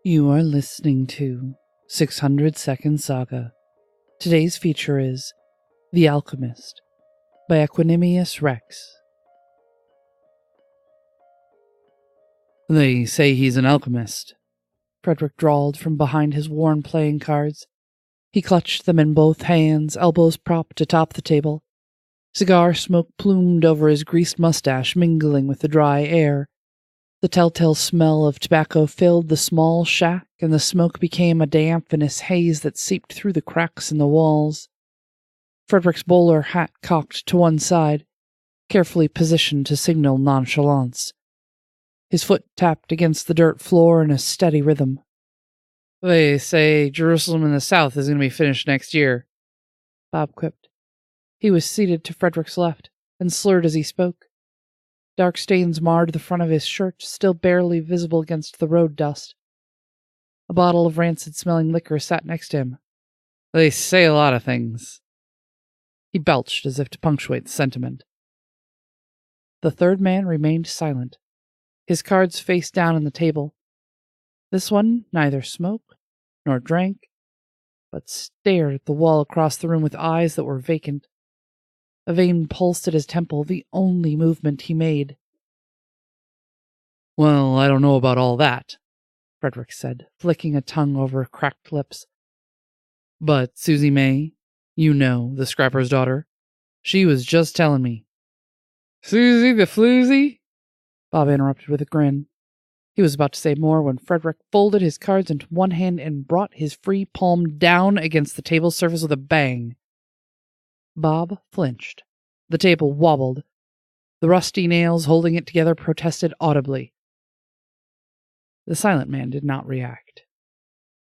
You are listening to 600 Second Saga. Today's feature is The Alchemist by Equanimous Rex. They say he's an alchemist, Frederick drawled from behind his worn playing cards. He clutched them in both hands, elbows propped atop the table. Cigar smoke plumed over his greased mustache, mingling with the dry air. The telltale smell of tobacco filled the small shack, and the smoke became a diaphanous haze that seeped through the cracks in the walls. Frederick's bowler hat cocked to one side, carefully positioned to signal nonchalance. His foot tapped against the dirt floor in a steady rhythm. They say Jerusalem in the South is going to be finished next year, Bob quipped. He was seated to Frederick's left, and slurred as he spoke. Dark stains marred the front of his shirt, still barely visible against the road dust. A bottle of rancid-smelling liquor sat next to him. They say a lot of things. He belched as if to punctuate the sentiment. The third man remained silent, his cards face down on the table. This one neither smoked nor drank, but stared at the wall across the room with eyes that were vacant. A vein pulsed at his temple, the only movement he made. Well, I don't know about all that, Frederick said, flicking a tongue over cracked lips. But Susie May, you know, the scrapper's daughter, she was just telling me. Susie the floozy? Bob interrupted with a grin. He was about to say more when Frederick folded his cards into one hand and brought his free palm down against the table surface with a bang. Bob flinched. The table wobbled. The rusty nails holding it together protested audibly. The silent man did not react.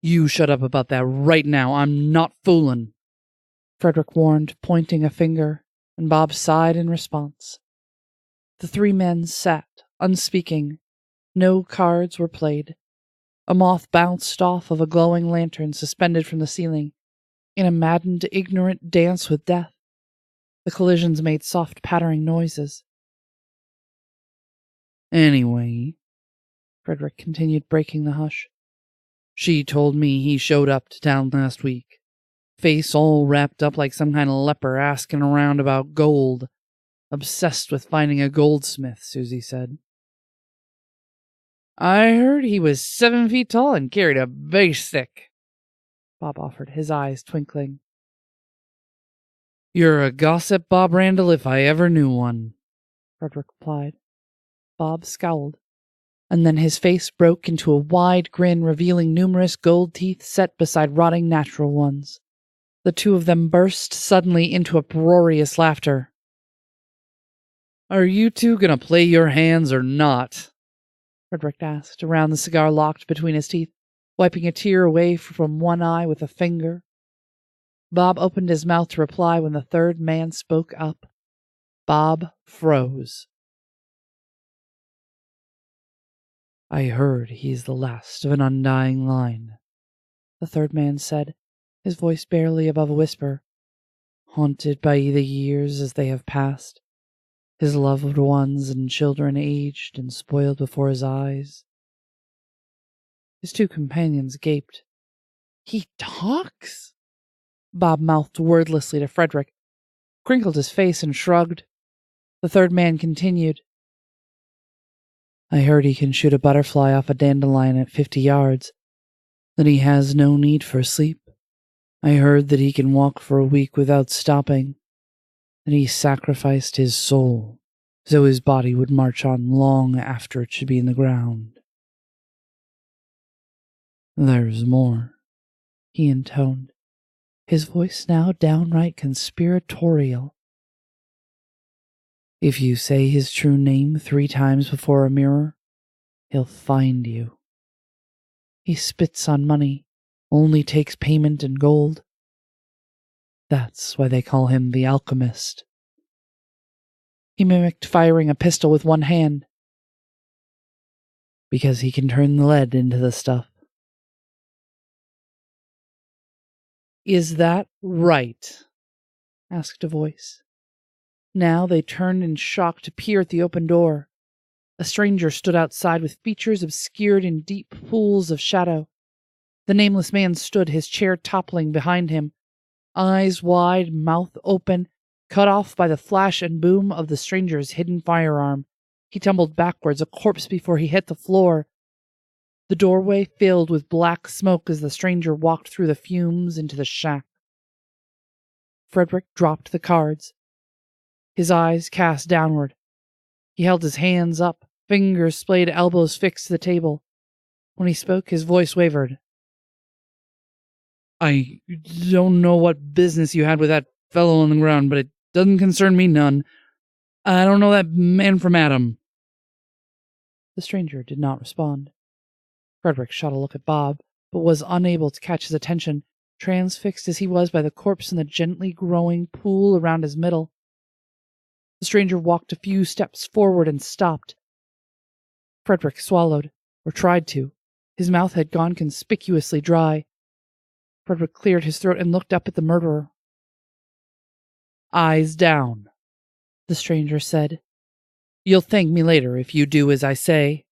You shut up about that right now. I'm not fooling, Frederick warned, pointing a finger, and Bob sighed in response. The three men sat, unspeaking. No cards were played. A moth bounced off of a glowing lantern suspended from the ceiling, in a maddened, ignorant dance with death. The collisions made soft pattering noises. Anyway, Frederick continued, breaking the hush. She told me he showed up to town last week, face all wrapped up like some kind of leper, asking around about gold. Obsessed with finding a goldsmith, Susie said. I heard he was 7 feet tall and carried a big stick, Bob offered, his eyes twinkling. You're a gossip, Bob Randall, if I ever knew one, Frederick replied. Bob scowled, and then his face broke into a wide grin revealing numerous gold teeth set beside rotting natural ones. The two of them burst suddenly into uproarious laughter. Are you two gonna play your hands or not? Frederick asked, around the cigar locked between his teeth, wiping a tear away from one eye with a finger. Bob opened his mouth to reply when the third man spoke up. Bob froze. I heard he's the last of an undying line, the third man said, his voice barely above a whisper. Haunted by the years as they have passed, his loved ones and children aged and spoiled before his eyes. His two companions gaped. He talks? Bob mouthed wordlessly to Frederick, crinkled his face and shrugged. The third man continued. I heard he can shoot a butterfly off a dandelion at 50 yards, that he has no need for sleep. I heard that he can walk for a week without stopping, that he sacrificed his soul so his body would march on long after it should be in the ground. There's more, he intoned, his voice now downright conspiratorial. If you say his true name 3 times before a mirror, he'll find you. He spits on money, only takes payment in gold. That's why they call him the Alchemist. He mimicked firing a pistol with one hand. Because he can turn the lead into the stuff. Is that right? Asked a voice. Now they turned in shock to peer at the open door. A stranger stood outside with features obscured in deep pools of shadow. The nameless man stood, his chair toppling behind him, eyes wide, mouth open, cut off by the flash and boom of the stranger's hidden firearm. He tumbled backwards, a corpse before he hit the floor. The doorway filled with black smoke as the stranger walked through the fumes into the shack. Frederick dropped the cards, his eyes cast downward. He held his hands up, fingers splayed, elbows fixed to the table. When he spoke, his voice wavered. I don't know what business you had with that fellow on the ground, but it doesn't concern me none. I don't know that man from Adam. The stranger did not respond. Frederick shot a look at Bob, but was unable to catch his attention, transfixed as he was by the corpse in the gently growing pool around his middle. The stranger walked a few steps forward and stopped. Frederick swallowed, or tried to. His mouth had gone conspicuously dry. Frederick cleared his throat and looked up at the murderer. Eyes down, the stranger said. You'll thank me later if you do as I say.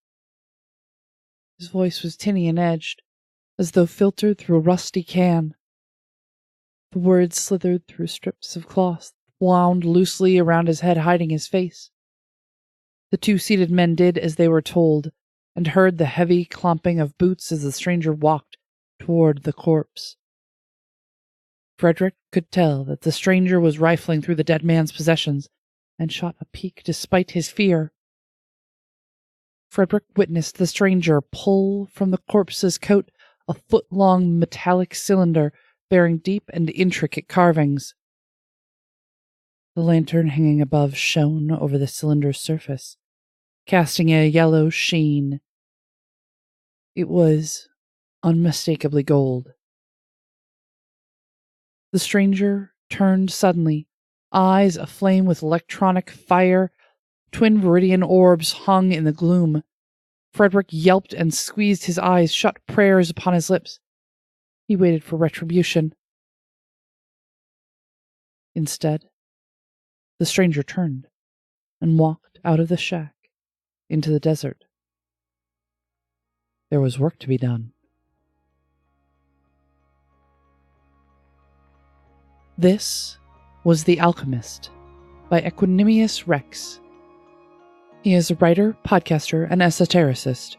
His voice was tinny and edged, as though filtered through a rusty can. The words slithered through strips of cloth, wound loosely around his head, hiding his face. The two seated men did as they were told, and heard the heavy clomping of boots as the stranger walked toward the corpse. Frederick could tell that the stranger was rifling through the dead man's possessions, and shot a peek despite his fear. Frederick witnessed the stranger pull from the corpse's coat a foot-long metallic cylinder bearing deep and intricate carvings. The lantern hanging above shone over the cylinder's surface, casting a yellow sheen. It was unmistakably gold. The stranger turned suddenly, eyes aflame with electronic fire. Twin viridian orbs hung in the gloom. Frederick yelped and squeezed his eyes shut, prayers upon his lips. He waited for retribution. Instead, the stranger turned and walked out of the shack into the desert. There was work to be done. This was The Alchemist by Equanimous Rex. He is a writer, podcaster, and esotericist.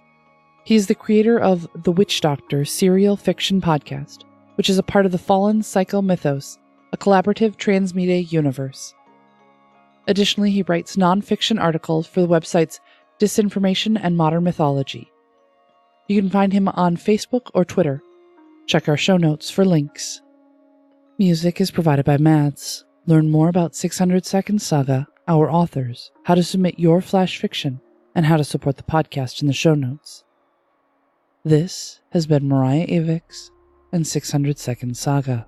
He is the creator of The Witch Doctor serial fiction podcast, which is a part of the Fallen Cycle mythos, a collaborative transmedia universe. Additionally, he writes non-fiction articles for the websites Disinformation and Modern Mythology. You can find him on Facebook or Twitter. Check our show notes for links. Music is provided by Mads. Learn more about 600 Saga, our authors, how to submit your flash fiction, and how to support the podcast in the show notes. This has been Mariah Avix and 600 Saga.